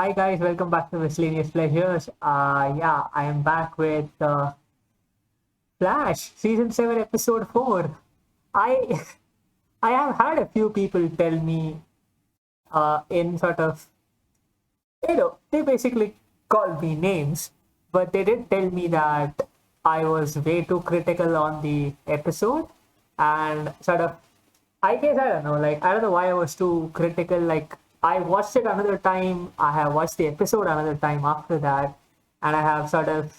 Hi guys, welcome back to Miscellaneous Pleasures. I am back with Flash Season 7 Episode 4. I I have had a few people tell me in sort of, they basically called me names, but they did tell me that I was way too critical on the episode and sort of, I guess, I don't know, like, I don't know why I was too critical. Like, I watched it another time, I have watched the episode another time after that, and I have sort of,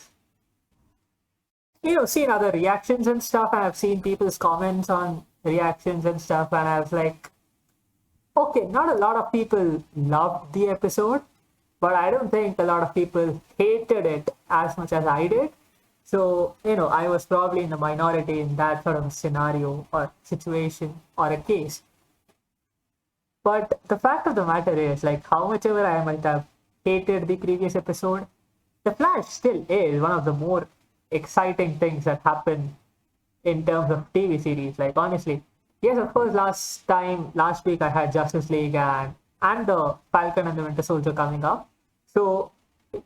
seen other reactions and stuff, and I've seen people's comments on reactions and stuff, and I was like, okay, not a lot of people loved the episode, but I don't think a lot of people hated it as much as I did. So, I was probably in the minority in that sort of scenario or situation or a case. But the fact of the matter is, like, how much ever I might have hated the previous episode, The Flash still is one of the more exciting things that happen in terms of TV series. Like, honestly, yes, of course, last week I had Justice League and the Falcon and the Winter Soldier coming up. So,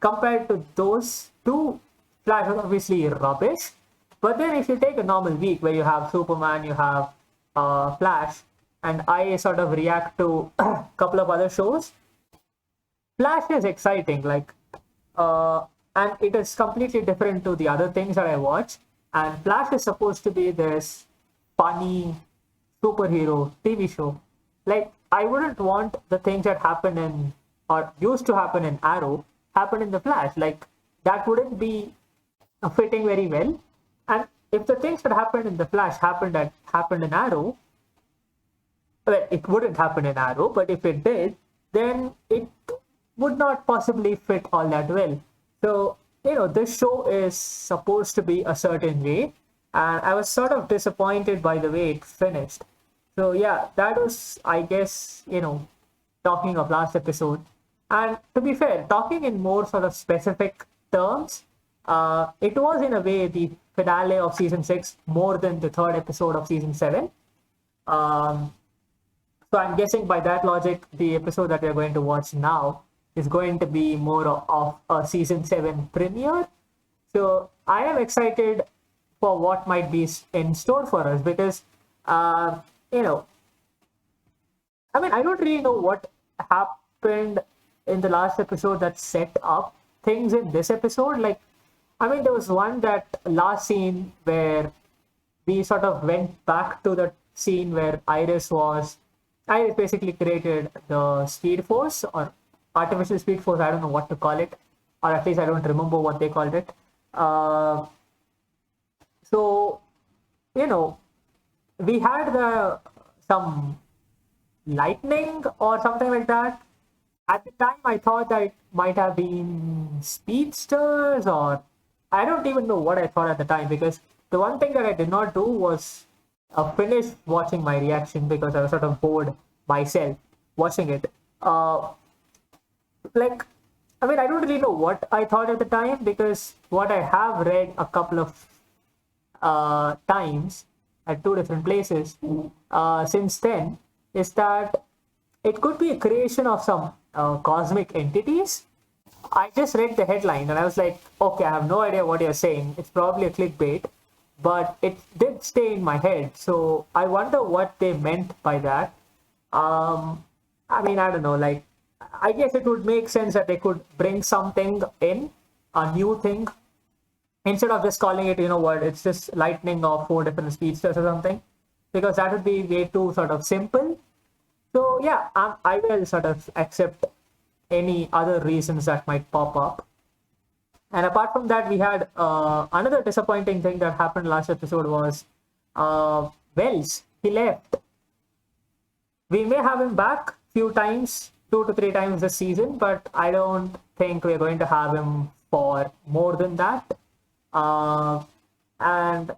compared to those two, Flash was obviously rubbish. But then, if you take a normal week where you have Superman, you have Flash, and I sort of react to a couple of other shows, Flash is exciting. Like, and it is completely different to the other things that I watch. And Flash is supposed to be this funny superhero TV show. Like, I wouldn't want the things that happen in or used to happen in Arrow happen in the Flash. Like, that wouldn't be fitting very well. And if the things that happened in the Flash happened in Arrow, well, it wouldn't happen in Arrow, but if it did, then it would not possibly fit all that well. So, this show is supposed to be a certain way, and I was sort of disappointed by the way it finished. So, yeah, that was, I guess, talking of last episode. And to be fair, talking in more sort of specific terms, it was in a way the finale of season 6 more than the third episode of season 7. So I'm guessing by that logic, the episode that we're going to watch now is going to be more of a season 7 premiere. So I am excited for what might be in store for us because, you know, I mean, I don't really know what happened in the last episode that set up things in this episode. Like, I mean, there was that last scene where we sort of went back to the scene where Iris basically created the Speed Force or Artificial Speed Force. I don't know what to call it, or at least I don't remember what they called it. So, we had some lightning or something like that. At the time, I thought that it might have been speedsters, or I don't even know what I thought at the time, because the one thing that I did not do was finish watching my reaction because I was sort of bored myself watching it. Like, I mean, I don't really know what I thought at the time, because what I have read a couple of times at two different places since then is that it could be a creation of some cosmic entities. I just read the headline and I was like, okay, I have no idea what you're saying. It's probably a clickbait, but it did stay in my head. So I wonder what they meant by that. I mean, I don't know. Like, I guess it would make sense that they could bring something in, a new thing, instead of just calling it, it's just lightning of 4 different speedsters or something, because that would be way too sort of simple. So yeah, I will sort of accept any other reasons that might pop up. And apart from that, we had another disappointing thing that happened last episode was Wells. He left. We may have him back few times, 2 to 3 times this season, but I don't think we're going to have him for more than that. And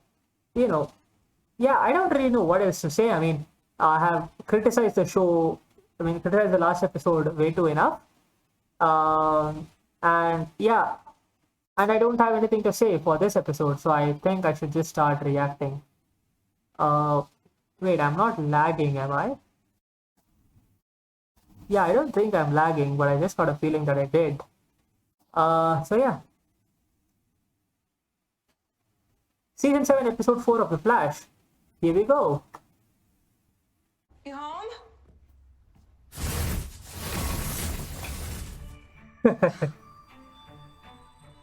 yeah, I don't really know what else to say. I mean, I have criticized the show. I mean, criticized the last episode way too enough. And yeah, and I don't have anything to say for this episode, so I think I should just start reacting. Wait, I'm not lagging, am I? Yeah, I don't think I'm lagging, but I just got a feeling that I did. So yeah. Season 7, Episode 4 of The Flash. Here we go. You home?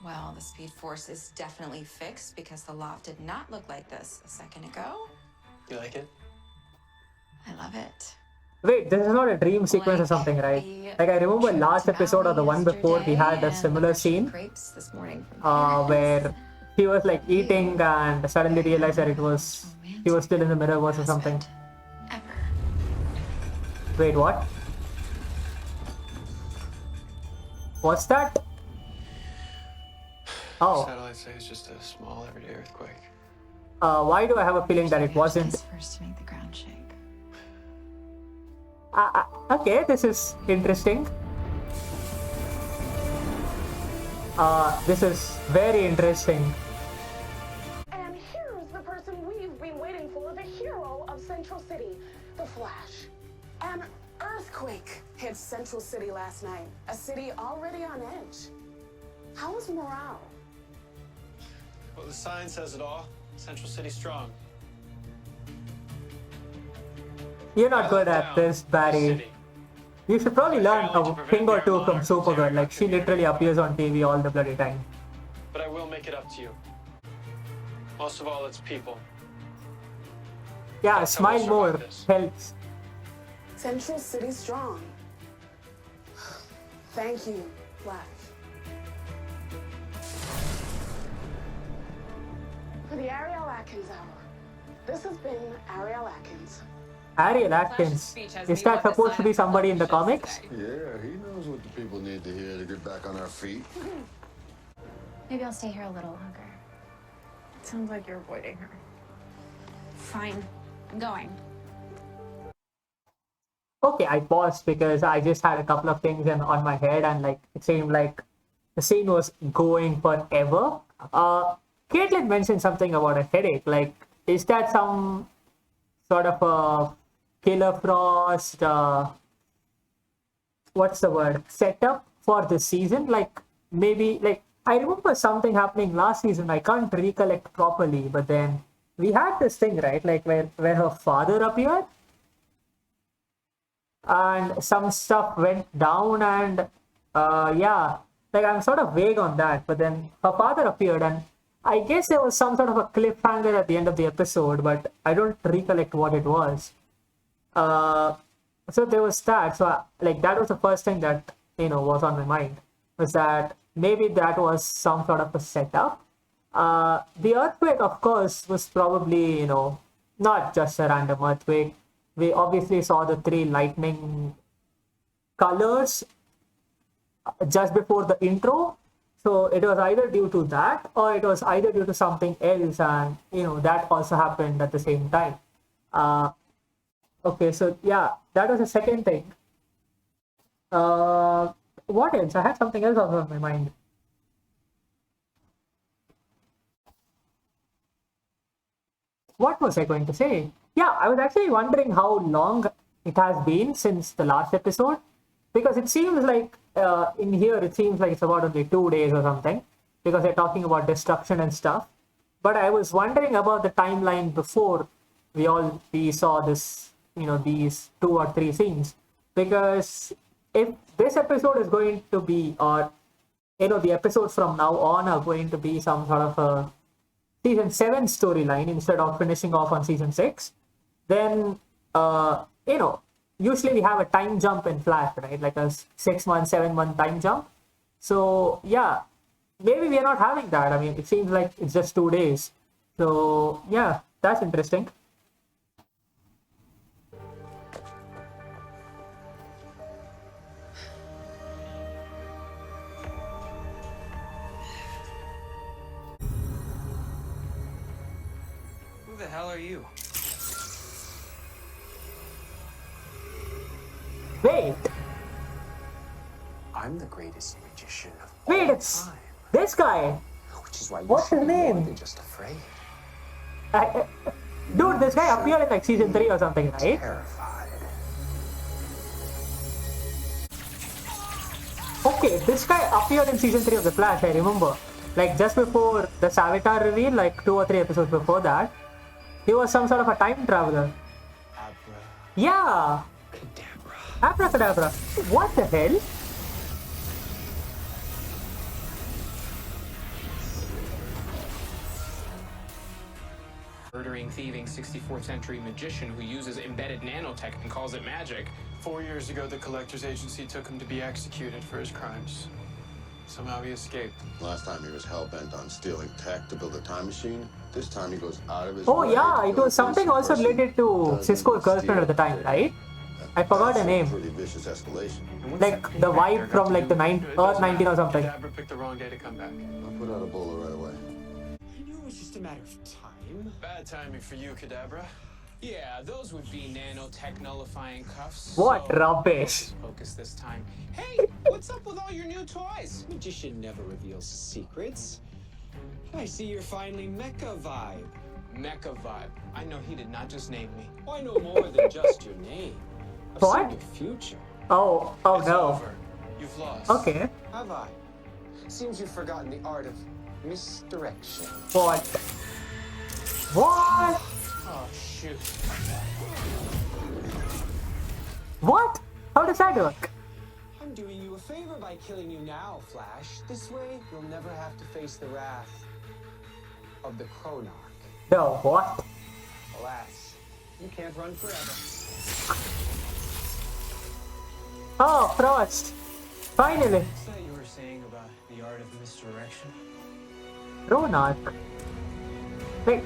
Well, the Speed Force is definitely fixed because the loft did not look like this a second ago. You like it? I love it. Wait, this is not a dream sequence or something, right? Like, I remember last episode or the one before, we had a similar scene where he was like eating and suddenly realized that he was still in the mirrorverse or something. Ever. Wait, what? What's that? Oh. Satellites say it's just a small everyday earthquake. Why do I have a feeling that it wasn't? First to make the ground shake. Okay, this is interesting. This is very interesting. And here's the person we've been waiting for, the hero of Central City, the Flash. An earthquake hit Central City last night, a city already on edge. How was morale? Well, the sign says it all. Central City strong. You're not good at this, Barry. You should probably learn a thing or two from Supergirl. Like, she literally appears on TV all the bloody time. But I will make it up to you. Most of all, it's people. Yeah, That's how we'll smile more survive this. helps. Central City strong. Thank you, Flash. For the Ariel Atkins Hour. This has been Ariel Atkins. Ariel Atkins. Is that supposed to be somebody in the comics? Yeah, he knows what the people need to hear to get back on our feet. Maybe I'll stay here a little longer. It sounds like you're avoiding her. Fine. I'm going. Okay, I paused because I just had a couple of things on my head and like it seemed like the scene was going forever. Caitlin mentioned something about a headache. Like, is that some sort of a Killer Frost, what's the word, setup for this season? Like, maybe, like, I remember something happening last season, I can't recollect properly, but then we had this thing, right, like where her father appeared and some stuff went down and yeah, like I'm sort of vague on that, but then her father appeared and I guess there was some sort of a cliffhanger at the end of the episode, but I don't recollect what it was. So there was that. So like that was the first thing that, you know, was on my mind, was that maybe that was some sort of a setup. The earthquake, of course, was probably, you know, not just a random earthquake. We obviously saw the 3 lightning colors just before the intro. So it was either due to that or it was either due to something else, and you know that also happened at the same time. Okay, so yeah, that was the second thing. What else? I had something else also on my mind. What was I going to say? Yeah, I was actually wondering how long it has been since the last episode, because it seems like in here it seems like it's about only 2 days or something, because they're talking about destruction and stuff. But I was wondering about the timeline before we saw this, you know, these 2 or 3 scenes, because if this episode is going to be, or you know, the episodes from now on are going to be some sort of a season 7 storyline instead of finishing off on season 6, then you know, usually we have a time jump in Flash, right? Like a 6-month, 7-month time jump. So yeah, maybe we are not having that. I mean, it seems like it's just 2 days. So yeah, that's interesting. Who the hell are you? Wait, I'm the greatest magician of wait, all it's time. this guy. Which is why you What's should his be more name? than just afraid. Dude, this guy appeared in like season 3 or something, right? Terrified. Okay, this guy appeared in season 3 of The Flash, I remember. Like just before the Savitar reveal, like 2 or 3 episodes before that, he was some sort of a time traveler. Abra Yeah, Kadabra. Abra Kadabra. What the hell? Murdering, thieving 64th century magician who uses embedded nanotech and calls it magic. 4 years ago, the collector's agency took him to be executed for his crimes. Somehow he escaped. Last time he was hell-bent on stealing tech to build a time machine. This time he goes out of his Oh way yeah, to it kill a was something innocent also person. related to Doesn't Cisco's girlfriend at the time, steal. right? I forgot That's her a name. pretty vicious escalation. And what's Like that the payback vibe got from to like do- the It Earth doesn't 19 or matter. something. Kadabra picked the wrong day to come back. I'll put out a bowler right away. I knew it was just a matter of time. Bad timing for you, Kadabra. Yeah, those would be nanotech nullifying cuffs. What So, rubbish. focus this time. Hey, what's up with all your new toys? Magician never reveals secrets. I see you're finally mecha vibe. Mecha vibe. I know he did not just name me. I know more than just your name. I've What? seen your future. Oh It's no. over. You've lost. Okay. Have I? Seems you've forgotten the art of misdirection. What? What? Oh, shoot. What? How does that work? I'm doing you a favor by killing you now, Flash. This way, you'll never have to face the wrath of the Chronarch. No, what? Alas, you can't run forever. Oh, Frost. Finally. What's that you were saying about the art of misdirection? Chronarch. Like,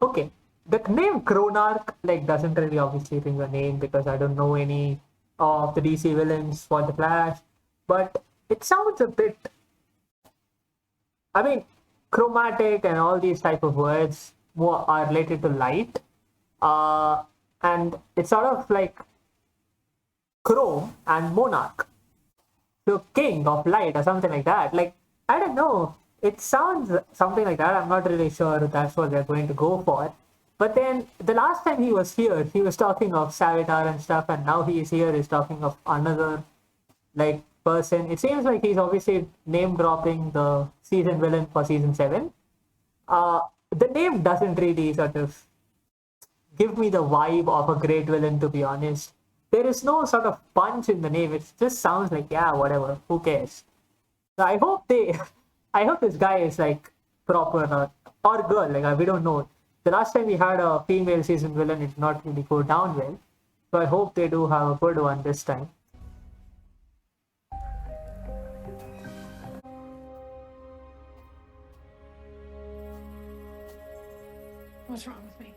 okay, the name Chronarch like doesn't really obviously ring a name because I don't know any of the DC villains for the Flash, but it sounds a bit. I mean, chromatic and all these type of words more are related to light, and it's sort of like Chrome and Monarch, so King of Light or something like that. Like I don't know. It sounds something like that. I'm not really sure if that's what they're going to go for. But then the last time he was here, he was talking of Savitar and stuff, and now he is here, he's talking of another like person. It seems like he's obviously name dropping the season villain for season 7. The name doesn't really sort of give me the vibe of a great villain, to be honest. There is no sort of punch in the name. It just sounds like, yeah, whatever, who cares? So I hope this guy is like proper or girl, like we don't know. The last time we had a female season villain, it did not really go down well. So I hope they do have a good one this time. What's wrong with me?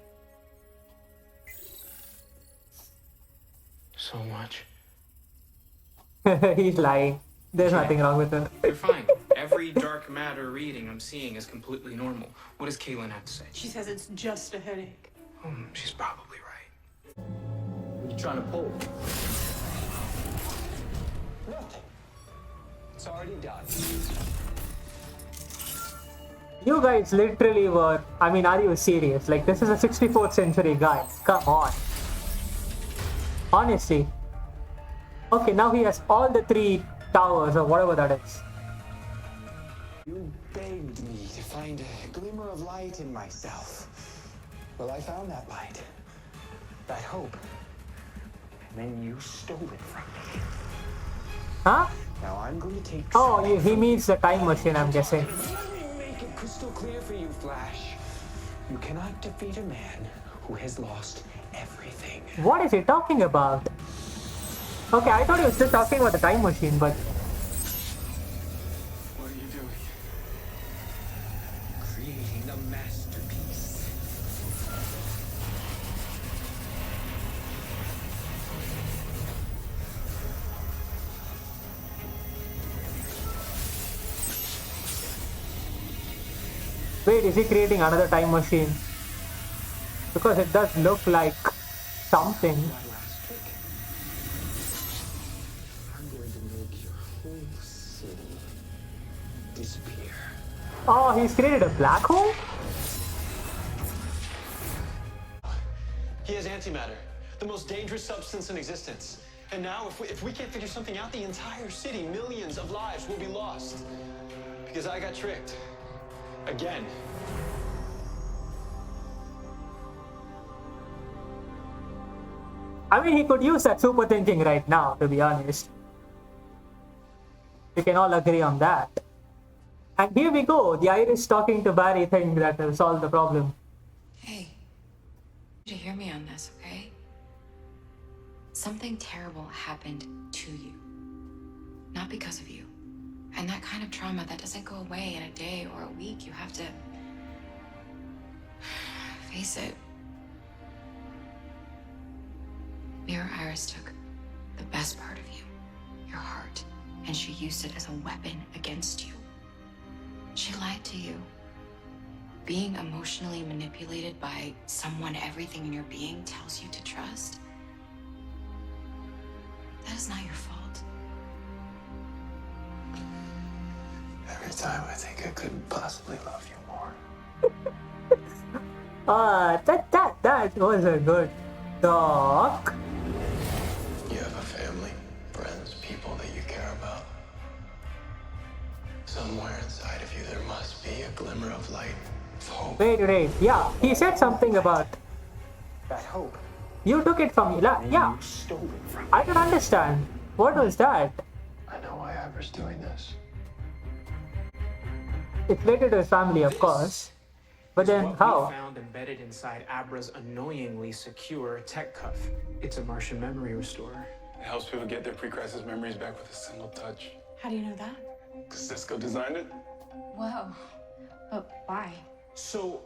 So much. He's lying. There's nothing wrong with her. You're fine. Every dark matter reading I'm seeing is completely normal. What does Kaylin have to say? She says it's just a headache. She's probably right. What are you trying to pull? Nothing. It's already done. You guys literally were, I mean, are you serious? Like, this is a 64th century guy. Come on. Honestly. Okay, now he has all the 3 towers or whatever that is. You begged me to find a glimmer of light in myself. Well, I found that light. That hope. And then you stole it from me. Huh? Now I'm going to take... Oh, he means the time machine, I'm guessing. Let me make it crystal clear for you, Flash. You cannot defeat a man who has lost everything. What is he talking about? Okay, I thought he was just talking about the time machine, but... What are you doing? Creating a masterpiece. Wait, is he creating another time machine? Because it does look like something. My last trick. I'm going to make your whole city disappear. Oh, he's created a black hole? He has antimatter, the most dangerous substance in existence. And now, if we can't figure something out, the entire city, millions of lives will be lost. Because I got tricked. Again. I mean, he could use that super thinking right now, to be honest. We can all agree on that. And here we go. The Irish talking to Barry thing that will solve the problem. Hey, you hear me on this, okay? Something terrible happened to you, not because of you. And that kind of trauma, that doesn't go away in a day or a week. You have to face it. Mirror Iris took the best part of you, your heart, and she used it as a weapon against you. She lied to you. Being emotionally manipulated by someone everything in your being tells you to trust, that is not your fault. Every time I think I couldn't possibly love you more. That was a good talk. You have a family, friends, people that you care about. Somewhere inside of you there must be a glimmer of light, of hope. Wait. Yeah, he said something about That hope. you took it from me. Yeah, You stole it from me. I don't understand. What was that? I know why Abra's doing this. It's related to his family, of course. But then What how? we found embedded inside Abra's annoyingly secure tech cuff. It's a Martian memory restorer. It helps people get their pre-crisis memories back with a single touch. How do you know that? Because Cisco designed it. Whoa. But why? So,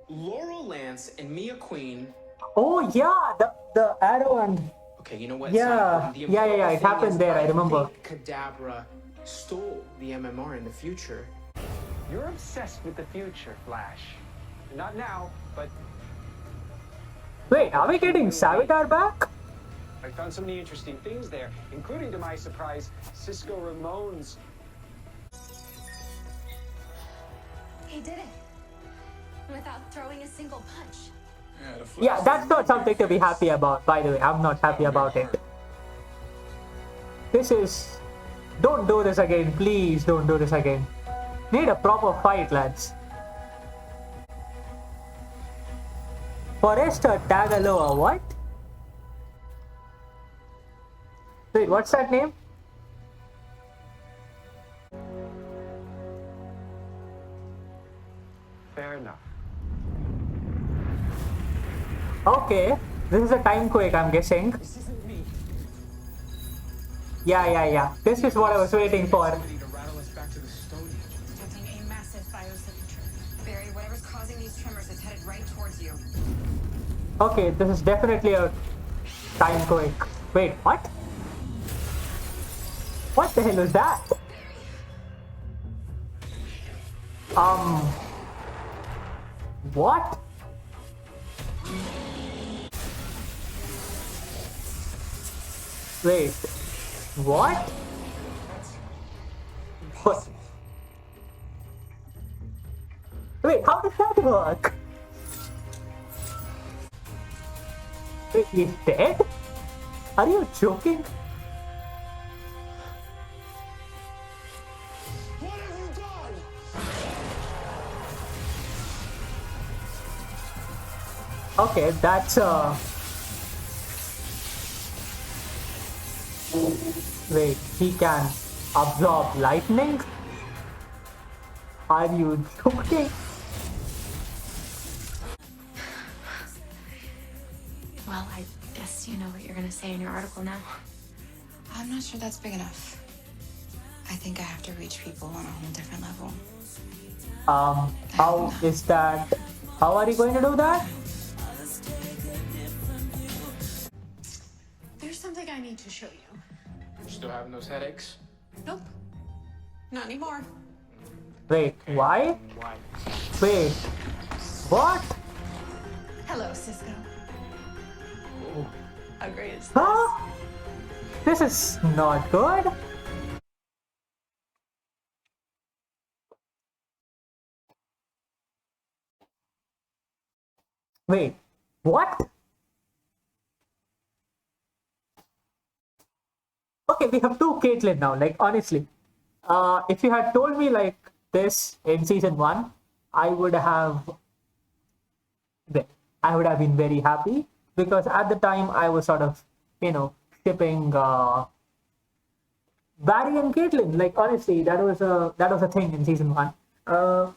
Laurel Lance and Mia Queen. Oh yeah, the arrow and Okay, you know what? Yeah, The yeah, important it thing happened is, there, I remember. think Kadabra stole the MMR in the future. You're obsessed with the future, Flash. Not now, but wait, are we getting Savitar back? I found so many interesting things there, including, to my surprise, Cisco Ramon's. He did it. Without throwing a single punch. Yeah, that's not something to be happy about, by the way. I'm not happy about it. This is... Don't do this again, please don't do this again. Need a proper fight, lads. Forrester Tagaloa, what? Wait, what's that name? Fair enough. Okay, this is a time quake, I'm guessing. This isn't me. Yeah. This is what I was waiting for. To rattle us back to the Stone Age. Detecting a massive biosignature. Barry, whatever's causing these tremors is headed right towards you. Okay, this is definitely a time quake. Wait, what? What the hell is that? What? Wait, what? What? Wait, how does that work? Wait, he's dead? Are you joking? What have you done? Okay, that's wait, he can absorb lightning? Are you joking? Well, I guess you know what you're gonna say in your article now. I'm not sure that's big enough. I think I have to reach people on a whole different level. How is that? How are you going to do that? There's something I need to show you. Still having those headaches? Nope. Not anymore. Wait, why? Why? Wait, what? Hello, Cisco. How great is this? Huh? This is not good. Wait, what? okay, we have two Caitlyn now. Like honestly, if you had told me like this in season 1, I would have been very happy, because at the time I was sort of, shipping Barry and Caitlyn. Like honestly, that was a thing in season 1.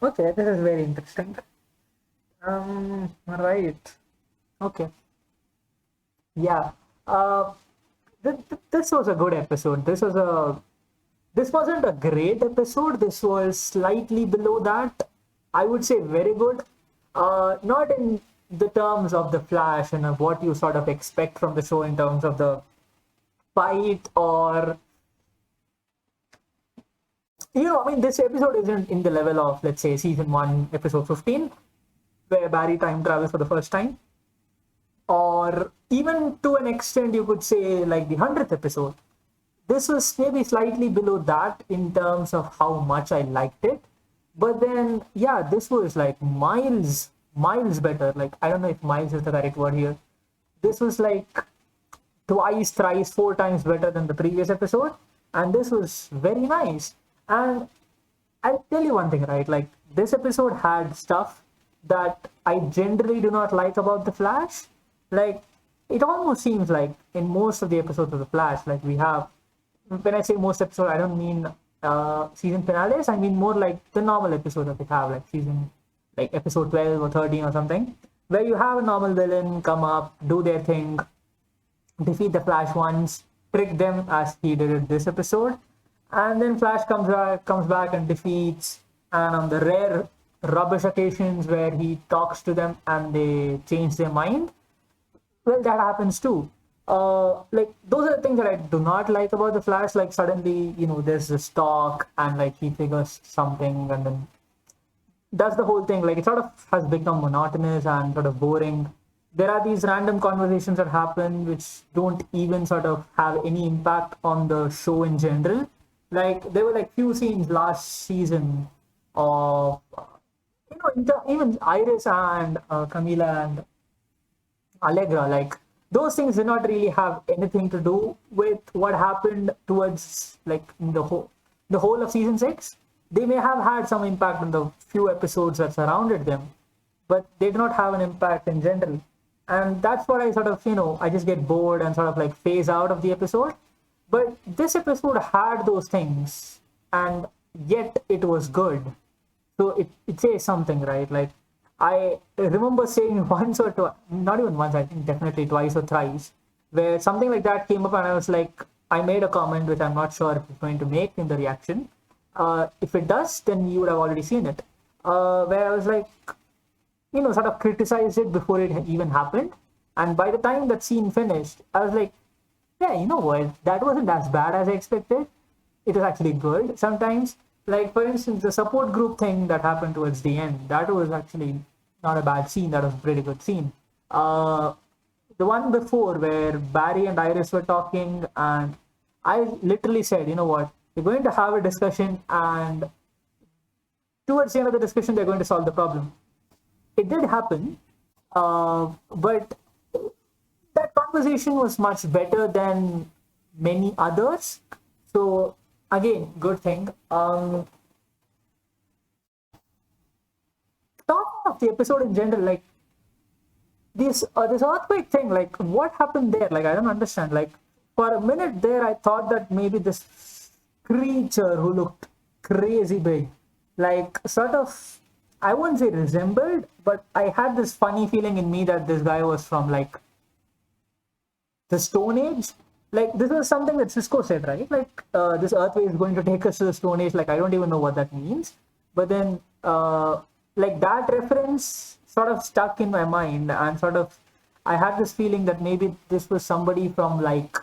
Okay, this is very interesting. Right. Okay. Yeah. This was a good episode. This wasn't a great episode. This was slightly below that. I would say very good. Not in the terms of the Flash and of what you sort of expect from the show in terms of the fight, or I mean, this episode isn't in the level of, let's say, season 1, episode 15, where Barry time travels for the first time, or even to an extent you could say like the 100th episode. This was maybe slightly below that in terms of how much I liked it. But then, yeah, this was like miles better. Like, I don't know if miles is the correct word here. This was like twice, thrice, 4 times better than the previous episode. And this was very nice. And I'll tell you one thing, right? Like, this episode had stuff that I generally do not like about The Flash. Like, it almost seems like in most of the episodes of The Flash, like we have, when I say most episodes, I don't mean season finales. I mean more like the normal episodes that we have, like episode 12 or 13 or something, where you have a normal villain come up, do their thing, defeat the Flash once, trick them as he did in this episode, and then Flash comes back and defeats, and on the rare rubbish occasions where he talks to them and they change their mind, well, that happens too. Like, those are the things that I do not like about the Flash. Like, suddenly, there's this talk and like he figures something and then does the whole thing. Like, it sort of has become monotonous and sort of boring. There are these random conversations that happen which don't even sort of have any impact on the show in general. Like, there were like few scenes last season of, even Iris and Camila and Allegra, like, those things did not really have anything to do with what happened towards like the whole of season 6. They may have had some impact on the few episodes that surrounded them, but they did not have an impact in general. And that's what I sort of, I just get bored and sort of like phase out of the episode. But this episode had those things, and yet it was good. So it says something, right? Like, I remember saying once or twice, not even once, I think definitely twice or thrice, where something like that came up and I was like, I made a comment which I'm not sure if it's going to make in the reaction. If it does, then you would have already seen it. Where I was like, sort of criticized it before it even happened. And by the time that scene finished, I was like, yeah, you know what? That wasn't as bad as I expected. It was actually good sometimes. Like, for instance, the support group thing that happened towards the end, that was actually not a bad scene. That was a pretty good scene. The one before where Barry and Iris were talking, and I literally said, you know what, we're going to have a discussion, and towards the end of the discussion, they're going to solve the problem. It did happen, but that conversation was much better than many others. So, again, good thing. Talking of the episode in general, like, this earthquake thing, like, what happened there? Like, I don't understand. Like, for a minute there, I thought that maybe this creature who looked crazy big, like, sort of, I wouldn't say resembled, but I had this funny feeling in me that this guy was from, like, the Stone Age. Like, this was something that Cisco said, right? Like, this earthquake is going to take us to the Stone Age. Like, I don't even know what that means. But then, like, that reference sort of stuck in my mind, and sort of, I had this feeling that maybe this was somebody from, like,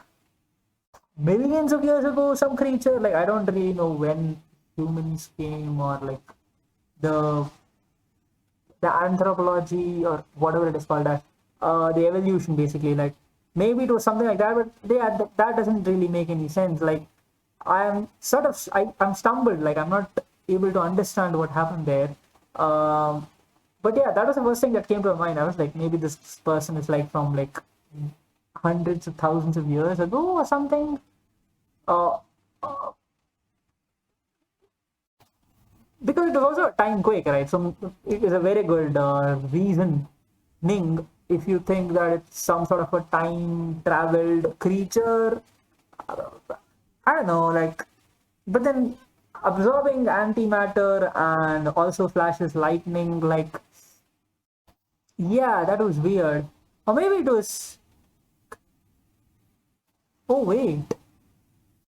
millions of years ago, some creature. Like, I don't really know when humans came, or, like, the anthropology, or whatever it is called, that, the evolution, basically. Like, maybe it was something like that, but that doesn't really make any sense. Like, I'm stumbled. Like, I'm not able to understand what happened there. But yeah, that was the first thing that came to my mind. I was like, maybe this person is like from like hundreds of thousands of years ago or something. uh, because it was also a time quake, right? So it is a very good reasoning if you think that it's some sort of a time traveled creature. I don't know, like, but then absorbing antimatter and also flashes lightning, like, yeah, that was weird. Or maybe it was. Oh wait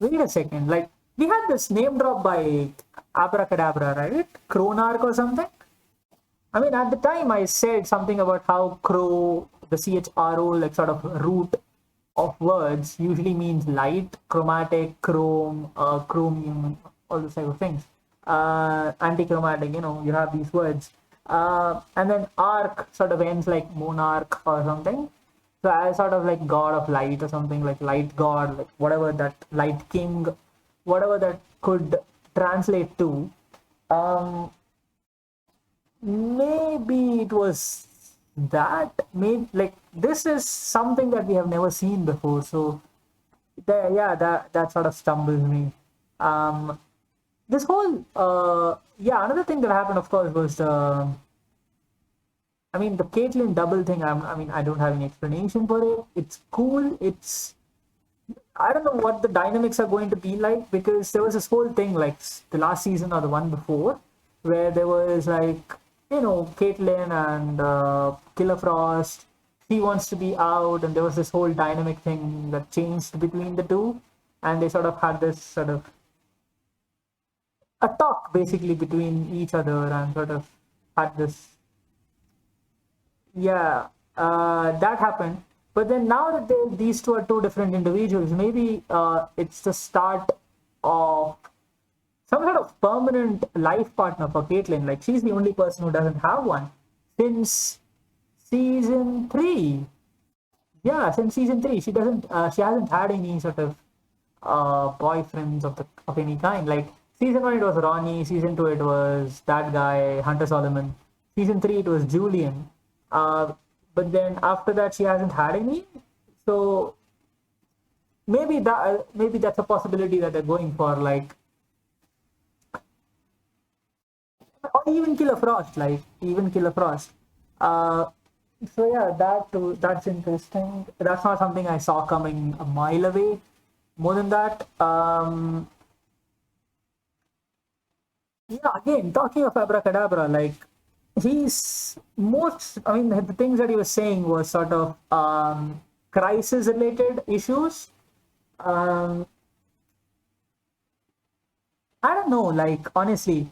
a second. Like, we had this name drop by ABRA KADABRA, right? Cronarch or something. I mean, at the time I said something about how crow, the CHRO, like sort of root of words usually means light, chromatic, chrome, chromium, all those type of things. Antichromatic, you have these words. And then arc sort of ends like monarch or something. So as sort of like god of light or something, like light god, like whatever that light king, whatever that could translate to. Maybe it was that. Maybe like this is something that we have never seen before. So that sort of stumbles me. This whole another thing that happened, of course, was the Caitlyn double thing. I don't have any explanation for it. It's cool. I don't know what the dynamics are going to be like, because there was this whole thing like the last season or the one before where there was like, Caitlyn and Killer Frost. He wants to be out, and there was this whole dynamic thing that changed between the two, and they sort of had this sort of a talk basically between each other and sort of had this. That happened. But then now that these two are two different individuals, maybe it's the start of some sort of permanent life partner for Caitlyn. Like, she's the only person who doesn't have one since season 3. Yeah, since season 3, she doesn't. She hasn't had any sort of boyfriends of any kind. Like, season 1 it was Ronnie. Season 2 it was that guy Hunter Solomon. Season 3 it was Julian. But then after that she hasn't had any. So maybe that's a possibility that they're going for, like, or even Killer Frost, So yeah, that's interesting. That's not something I saw coming a mile away. More than that, again, talking of ABRA KADABRA, like, the things that he was saying was sort of crisis related issues. I don't know, like, honestly,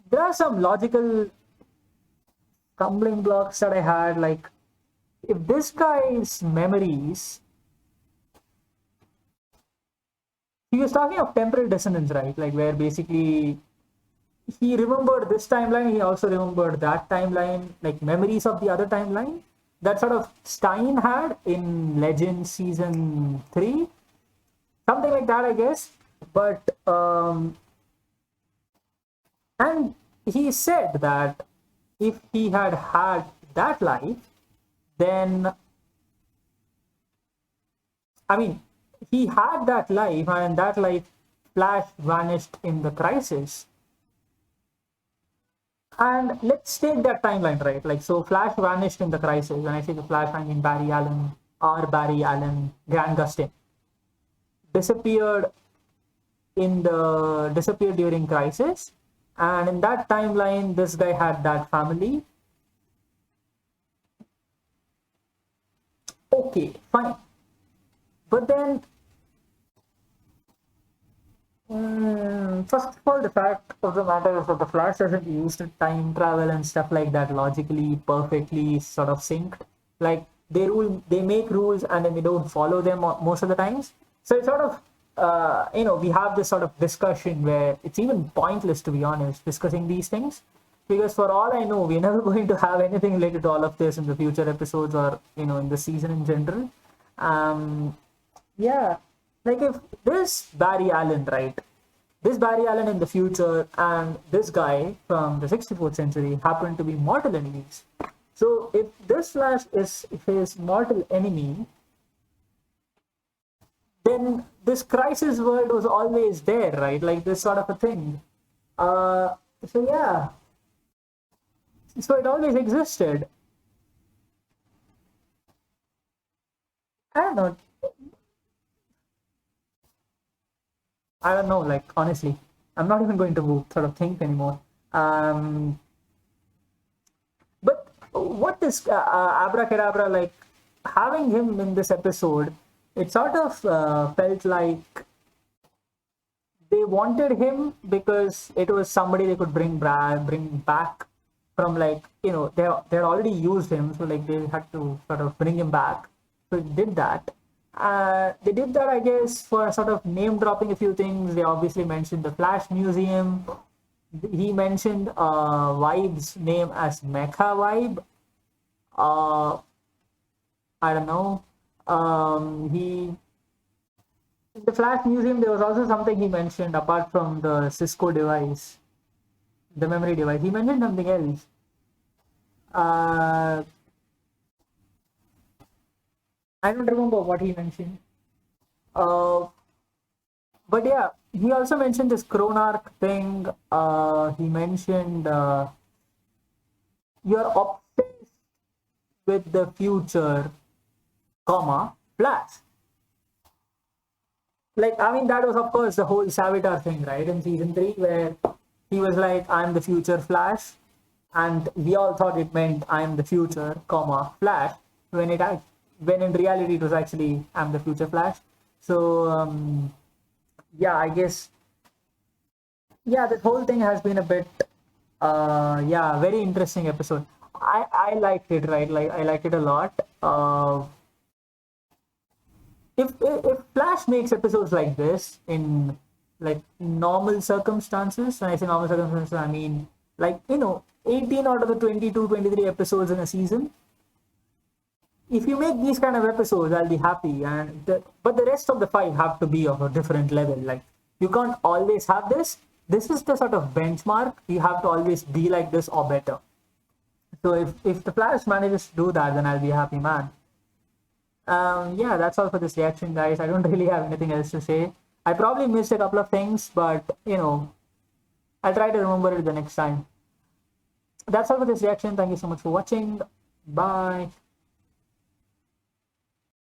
there are some logical stumbling blocks that I had. Like, if this guy's memories, he was talking of temporal dissonance, right? Like, where basically he remembered this timeline, he also remembered that timeline, like memories of the other timeline. That sort of Stein had in Legend season 3, something like that, I guess. But and he said that if he had that life, then he had that life, and that life Flash vanished in the crisis. And let's take that timeline, right? Like, so Flash vanished in the crisis. When I say the Flash, I mean Barry Allen, Grant Gustin. Disappeared during crisis. And in that timeline, this guy had that family. Okay, fine. But then, first of all, the fact of the matter is that the Flash doesn't use the time travel and stuff like that logically, perfectly sort of synced. Like, they make rules and then they don't follow them most of the times. So it's sort of, we have this sort of discussion where it's even pointless, to be honest, discussing these things. Because for all I know, we're never going to have anything related to all of this in the future episodes or, in the season in general. Like, if this Barry Allen, right? This Barry Allen in the future and this guy from the 64th century happen to be mortal enemies. So if this Flash is his mortal enemy, then this crisis world was always there, right? Like this sort of a thing. So yeah, so it always existed. I don't know. I don't know. Like honestly, I'm not even going to sort of think anymore. But what is Abracadabra like? Having him in this episode, it sort of felt like they wanted him because it was somebody they could bring back from, like, you know, they had already used him, so like they had to sort of bring him back. So they did that. They did that, I guess, for sort of name dropping a few things. They obviously mentioned the Flash Museum. He mentioned Vibe's name as Mecha Vibe. I don't know. In the Flash Museum, there was also something he mentioned apart from the Cisco device, the memory device. He mentioned something else. I don't remember what he mentioned. But yeah, he also mentioned this Chronarch thing. He mentioned you're obsessed with the future, comma, Flash. Like, I mean, that was, of course, the whole Savitar thing, right? In season 3, where he was like, I'm the future Flash. And we all thought it meant I'm the future, comma, Flash. When in reality, it was actually, I'm the future Flash. So, yeah, I guess, yeah, this whole thing has been a bit, yeah, very interesting episode. I liked it, right? Like, I liked it a lot. If Flash makes episodes like this in like normal circumstances, when I say normal circumstances, I mean like, you know, 18 out of the 22, 23 episodes in a season. If you make these kind of episodes, I'll be happy. But the rest of the 5 have to be of a different level. Like, you can't always have this. This is the sort of benchmark. You have to always be like this or better. So if the Flash manages to do that, then I'll be a happy man. Yeah, that's all for this reaction, guys. I don't really have anything else to say. I probably missed a couple of things, but, you know, I'll try to remember it the next time. That's all for this reaction. Thank you so much for watching. Bye.